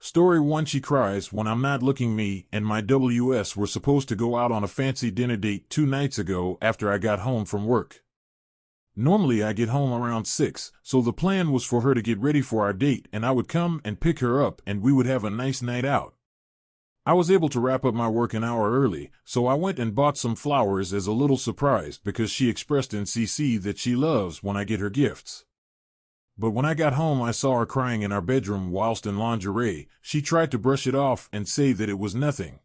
Story 1. She cries when I'm not looking. Me and my WS were supposed to go out on a fancy dinner date 2 nights ago after I got home from work. Normally I get home around 6, so the plan was for her to get ready for our date and I would come and pick her up and we would have a nice night out. I was able to wrap up my work an hour early, so I went and bought some flowers as a little surprise because she expressed in CC that she loves when I get her gifts. But when I got home I saw her crying in our bedroom whilst in lingerie. She tried to brush it off and say that it was nothing.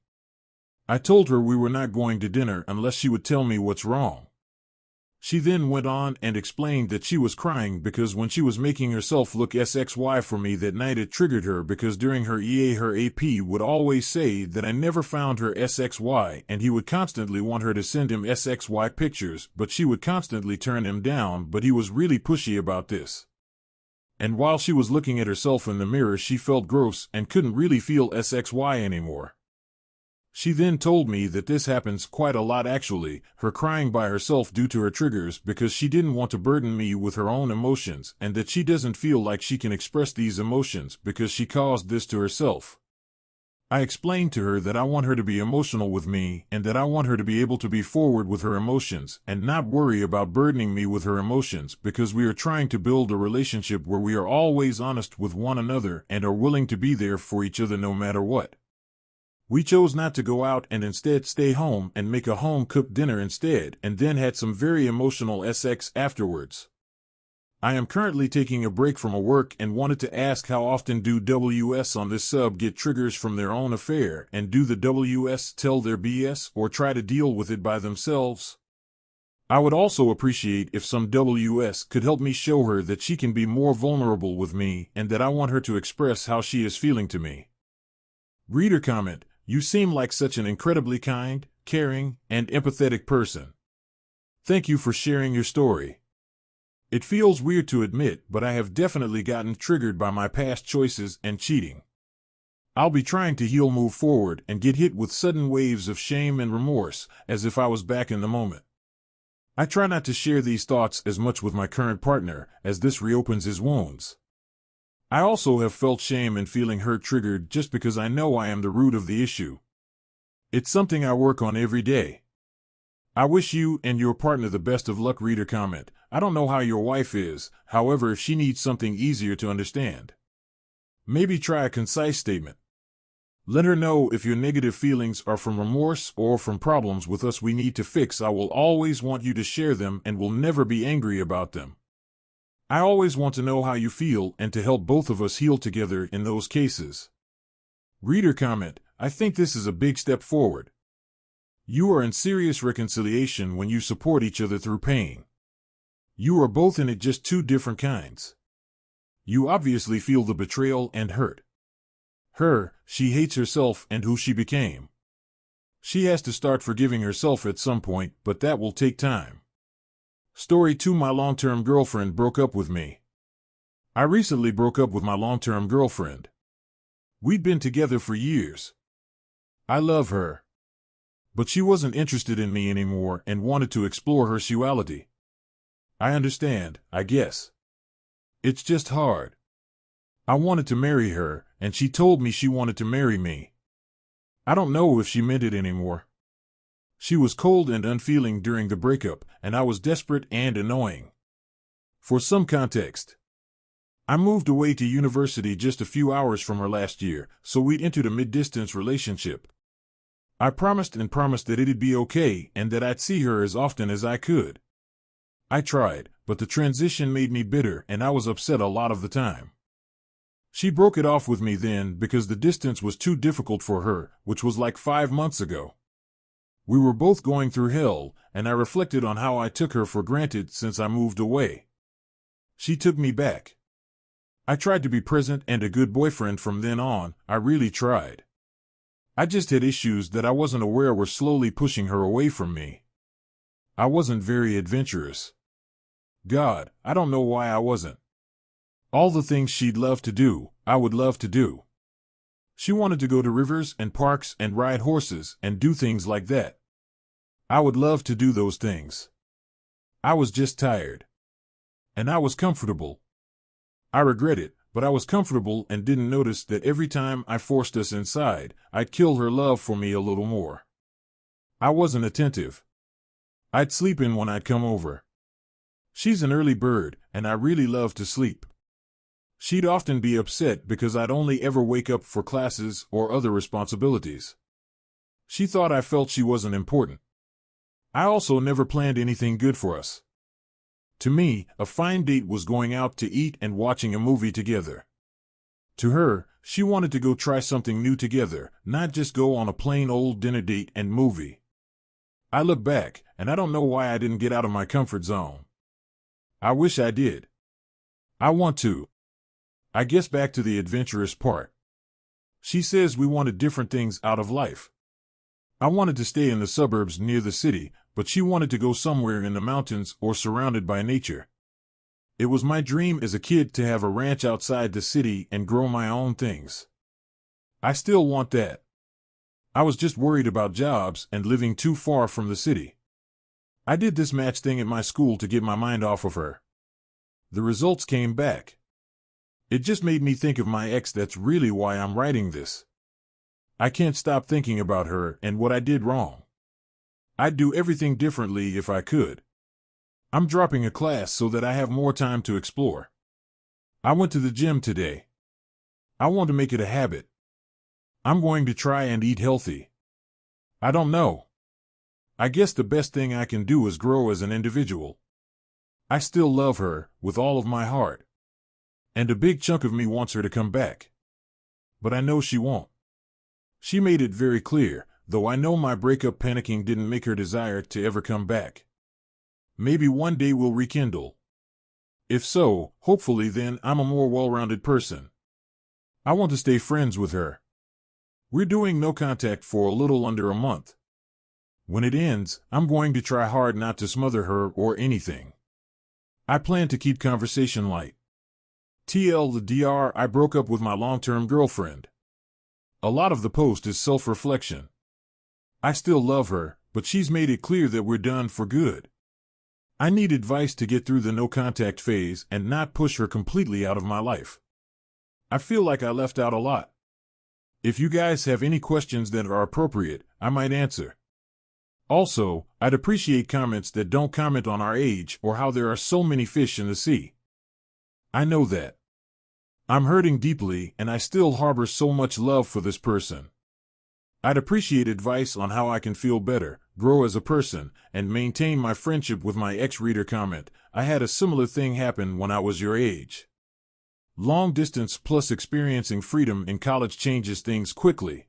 I told her we were not going to dinner unless she would tell me what's wrong. She then went on and explained that she was crying because when she was making herself look SXY for me that night it triggered her because during her EA her AP would always say that I never found her SXY and he would constantly want her to send him SXY pictures, but she would constantly turn him down, but he was really pushy about this. And while she was looking at herself in the mirror she felt gross and couldn't really feel SXY anymore. She then told me that this happens quite a lot actually, her crying by herself due to her triggers because she didn't want to burden me with her own emotions and that she doesn't feel like she can express these emotions because she caused this to herself. I explained to her that I want her to be emotional with me and that I want her to be able to be forward with her emotions and not worry about burdening me with her emotions because we are trying to build a relationship where we are always honest with one another and are willing to be there for each other no matter what. We chose not to go out and instead stay home and make a home-cooked dinner instead and then had some very emotional sex afterwards. I am currently taking a break from work and wanted to ask how often do WS on this sub get triggers from their own affair and do the WS tell their BS or try to deal with it by themselves? I would also appreciate if some WS could help me show her that she can be more vulnerable with me and that I want her to express how she is feeling to me. Reader comment: you seem like such an incredibly kind, caring, and empathetic person. Thank you for sharing your story. It feels weird to admit, but I have definitely gotten triggered by my past choices and cheating. I'll be trying to heal, move forward, and get hit with sudden waves of shame and remorse, as if I was back in the moment. I try not to share these thoughts as much with my current partner, as this reopens his wounds. I also have felt shame and feeling hurt triggered just because I know I am the root of the issue. It's something I work on every day. I wish you and your partner the best of luck. Reader comment: I don't know how your wife is, however if she needs something easier to understand, maybe try a concise statement. Let her know if your negative feelings are from remorse or from problems with us we need to fix. I will always want you to share them and will never be angry about them. I always want to know how you feel and to help both of us heal together in those cases. Reader comment: I think this is a big step forward. You are in serious reconciliation when you support each other through pain. You are both in it, just two different kinds. You obviously feel the betrayal and hurt. She hates herself and who she became. She has to start forgiving herself at some point, but that will take time. Story 2. My long-term girlfriend broke up with me. I recently broke up with my long-term girlfriend. We'd been together for years. I love her. But she wasn't interested in me anymore and wanted to explore her sexuality. I understand, I guess. It's just hard. I wanted to marry her, and she told me she wanted to marry me. I don't know if she meant it anymore. She was cold and unfeeling during the breakup, and I was desperate and annoying. For some context, I moved away to university just a few hours from her last year, so we'd entered a mid-distance relationship. I promised that it'd be okay and that I'd see her as often as I could. I tried, but the transition made me bitter and I was upset a lot of the time. She broke it off with me then because the distance was too difficult for her, which was like 5 months ago. We were both going through hell, and I reflected on how I took her for granted since I moved away. She took me back. I tried to be present and a good boyfriend from then on. I really tried. I just had issues that I wasn't aware were slowly pushing her away from me. I wasn't very adventurous. God, I don't know why I wasn't. All the things she'd love to do, I would love to do. She wanted to go to rivers and parks and ride horses and do things like that. I would love to do those things. I was just tired. And I was comfortable. I regret it, But I was comfortable and didn't notice that every time I forced us inside, I'd kill her love for me a little more. I wasn't attentive. I'd sleep in when I'd come over. She's an early bird, and I really love to sleep. She'd often be upset because I'd only ever wake up for classes or other responsibilities. She thought I felt she wasn't important. I also never planned anything good for us. To me, a fine date was going out to eat and watching a movie together. To her, she wanted to go try something new together, not just go on a plain old dinner date and movie. I look back, and I don't know why I didn't get out of my comfort zone. I wish I did. I want to. I guess back to the adventurous part. She says we wanted different things out of life. I wanted to stay in the suburbs near the city, but she wanted to go somewhere in the mountains or surrounded by nature. It was my dream as a kid to have a ranch outside the city and grow my own things. I still want that. I was just worried about jobs and living too far from the city. I did this match thing at my school to get my mind off of her. The results came back. It just made me think of my ex. That's really why I'm writing this. I can't stop thinking about her and what I did wrong. I'd do everything differently if I could. I'm dropping a class so that I have more time to explore. I went to the gym today. I want to make it a habit. I'm going to try and eat healthy. I don't know. I guess the best thing I can do is grow as an individual. I still love her, with all of my heart. And a big chunk of me wants her to come back. But I know she won't. She made it very clear, though I know my breakup panicking didn't make her desire to ever come back. Maybe one day we'll rekindle. If so, hopefully then I'm a more well-rounded person. I want to stay friends with her. We're doing no contact for a little under a month. When it ends, I'm going to try hard not to smother her or anything. I plan to keep conversation light. TLDR, I broke up with my long-term girlfriend. A lot of the post is self-reflection. I still love her, but she's made it clear that we're done for good. I need advice to get through the no-contact phase and not push her completely out of my life. I feel like I left out a lot. If you guys have any questions that are appropriate, I might answer. Also, I'd appreciate comments that don't comment on our age or how there are so many fish in the sea. I know that. I'm hurting deeply and I still harbor so much love for this person. I'd appreciate advice on how I can feel better, grow as a person, and maintain my friendship with my ex-reader. Comment: I had a similar thing happen when I was your age. Long distance plus experiencing freedom in college changes things quickly.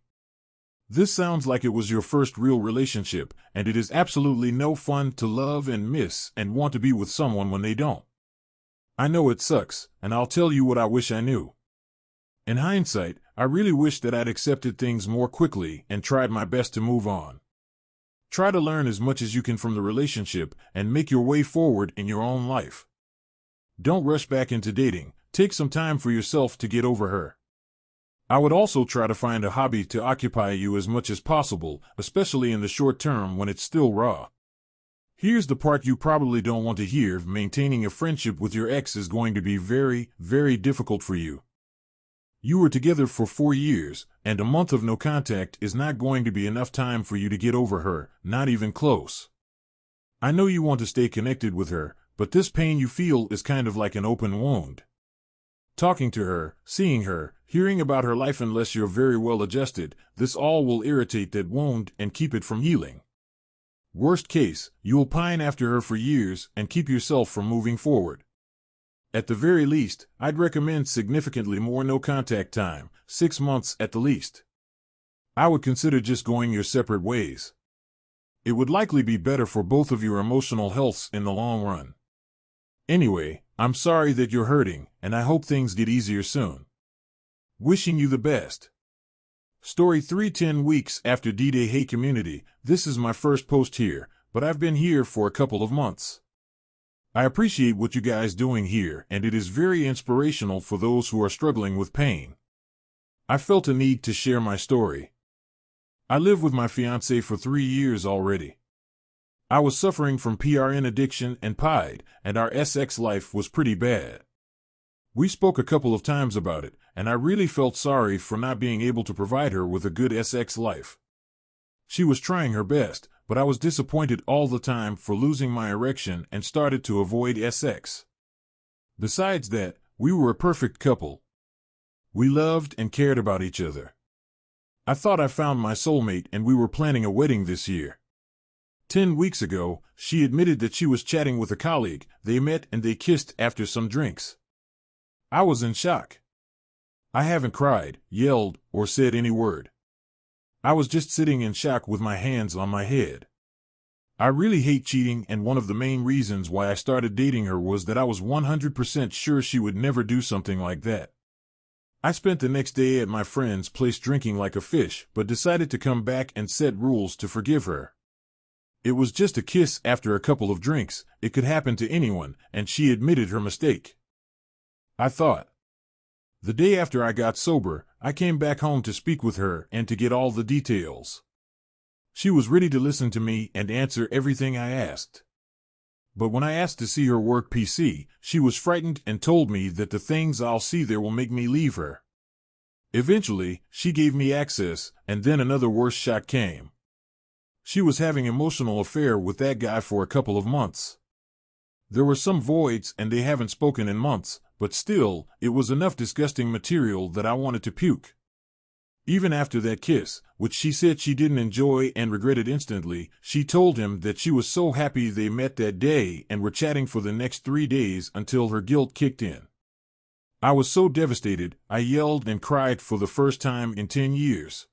This sounds like it was your first real relationship, and it is absolutely no fun to love and miss and want to be with someone when they don't. I know it sucks, and I'll tell you what I wish I knew. In hindsight, I really wish that I'd accepted things more quickly and tried my best to move on. Try to learn as much as you can from the relationship and make your way forward in your own life. Don't rush back into dating. Take some time for yourself to get over her. I would also try to find a hobby to occupy you as much as possible, especially in the short term when it's still raw. Here's the part you probably don't want to hear: maintaining a friendship with your ex is going to be very, very difficult for you. You were together for 4 years, and a month of no contact is not going to be enough time for you to get over her, not even close. I know you want to stay connected with her, but this pain you feel is kind of like an open wound. Talking to her, seeing her, hearing about her life, unless you're very well adjusted, this all will irritate that wound and keep it from healing. Worst case, you'll pine after her for years and keep yourself from moving forward. At the very least, I'd recommend significantly more no-contact time, 6 months at the least. I would consider just going your separate ways. It would likely be better for both of your emotional healths in the long run. Anyway, I'm sorry that you're hurting, and I hope things get easier soon. Wishing you the best. Story 3: 10 weeks after D-Day. Hey community, this is my first post here, but I've been here for a couple of months. I appreciate what you guys doing here, and it is very inspirational for those who are struggling with pain. I felt a need to share my story. I live with my fiancé for 3 years already. I was suffering from PRN addiction and PIDE, and our sex life was pretty bad. We spoke a couple of times about it, and I really felt sorry for not being able to provide her with a good sex life. She was trying her best, but I was disappointed all the time for losing my erection and started to avoid sex. Besides that, we were a perfect couple. We loved and cared about each other. I thought I found my soulmate and we were planning a wedding this year. 10 weeks ago, she admitted that she was chatting with a colleague. They met and they kissed after some drinks. I was in shock. I haven't cried, yelled, or said any word. I was just sitting in shock with my hands on my head. I really hate cheating, and one of the main reasons why I started dating her was that I was 100% sure she would never do something like that. I spent the next day at my friend's place drinking like a fish, but decided to come back and set rules to forgive her. It was just a kiss after a couple of drinks. It could happen to anyone, and she admitted her mistake. I thought. The day after I got sober, I came back home to speak with her and to get all the details. She was ready to listen to me and answer everything I asked. But when I asked to see her work PC, she was frightened and told me that the things I'll see there will make me leave her. Eventually, she gave me access, and then another worse shock came. She was having an emotional affair with that guy for a couple of months. There were some voids and they haven't spoken in months, but still, it was enough disgusting material that I wanted to puke. Even after that kiss, which she said she didn't enjoy and regretted instantly, she told him that she was so happy they met that day and were chatting for the next 3 days until her guilt kicked in. I was so devastated, I yelled and cried for the first time in 10 years.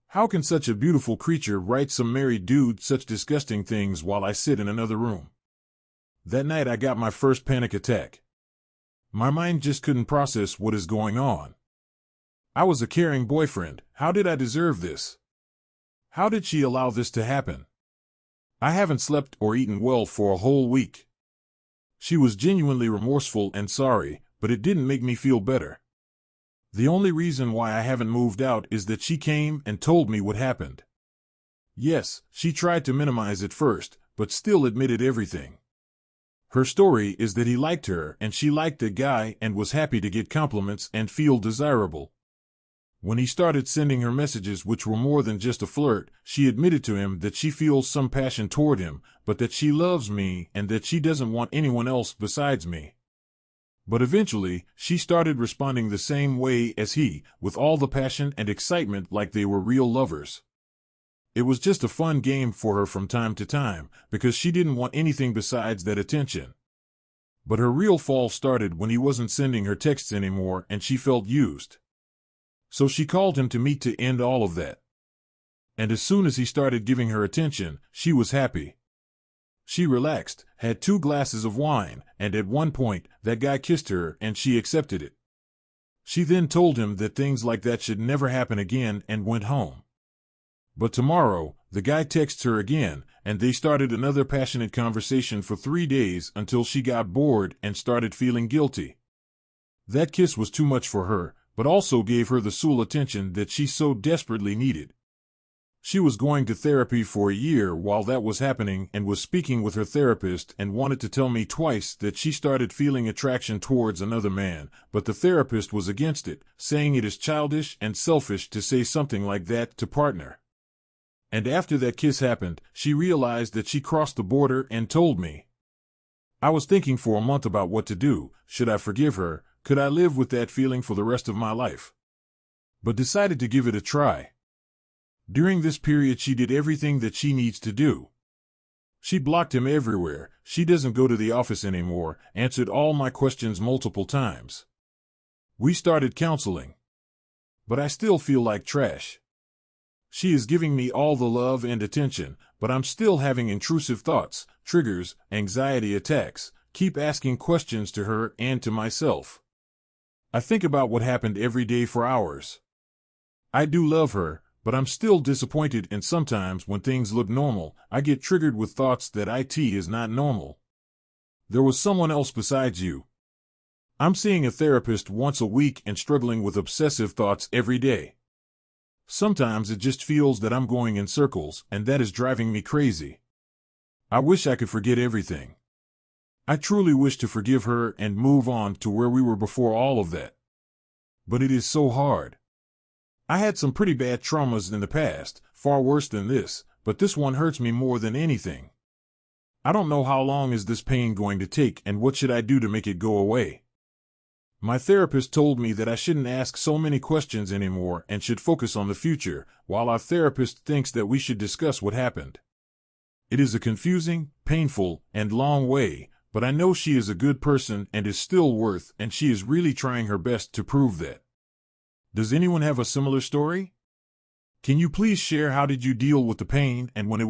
How can such a beautiful creature write some married dude such disgusting things while I sit in another room? That night I got my first panic attack. My mind just couldn't process what is going on. I was a caring boyfriend. How did I deserve this? How did she allow this to happen? I haven't slept or eaten well for a whole week. She was genuinely remorseful and sorry, but it didn't make me feel better. The only reason why I haven't moved out is that she came and told me what happened. Yes, she tried to minimize it first, but still admitted everything. Her story is that he liked her and she liked the guy and was happy to get compliments and feel desirable. When he started sending her messages which were more than just a flirt, she admitted to him that she feels some passion toward him, but that she loves me and that she doesn't want anyone else besides me. But eventually, she started responding the same way as he, with all the passion and excitement like they were real lovers. It was just a fun game for her from time to time, because she didn't want anything besides that attention. But her real fall started when he wasn't sending her texts anymore and she felt used. So she called him to meet to end all of that. And as soon as he started giving her attention, she was happy. She relaxed, had 2 glasses of wine, and at one point, that guy kissed her and she accepted it. She then told him that things like that should never happen again and went home. But tomorrow, the guy texts her again, and they started another passionate conversation for 3 days until she got bored and started feeling guilty. That kiss was too much for her, but also gave her the soul attention that she so desperately needed. She was going to therapy for a year while that was happening and was speaking with her therapist and wanted to tell me twice that she started feeling attraction towards another man, but the therapist was against it, saying it is childish and selfish to say something like that to partner. And after that kiss happened, she realized that she crossed the border and told me. I was thinking for a month about what to do. Should I forgive her? Could I live with that feeling for the rest of my life? But decided to give it a try. During this period she did everything that she needs to do. She blocked him everywhere, she doesn't go to the office anymore, answered all my questions multiple times. We started counseling. But I still feel like trash. She is giving me all the love and attention, but I'm still having intrusive thoughts, triggers, anxiety attacks, keep asking questions to her and to myself. I think about what happened every day for hours. I do love her, but I'm still disappointed, and sometimes when things look normal, I get triggered with thoughts that it is not normal. There was someone else besides you. I'm seeing a therapist once a week and struggling with obsessive thoughts every day. Sometimes it just feels that I'm going in circles, and that is driving me crazy. I wish I could forget everything. I truly wish to forgive her and move on to where we were before all of that. But it is so hard. I had some pretty bad traumas in the past, far worse than this, but this one hurts me more than anything. I don't know how long is this pain going to take and what should I do to make it go away. My therapist told me that I shouldn't ask so many questions anymore and should focus on the future, while our therapist thinks that we should discuss what happened. It is a confusing, painful, and long way, but I know she is a good person and is still worth, and she is really trying her best to prove that. Does anyone have a similar story? Can you please share how did you deal with the pain and when it was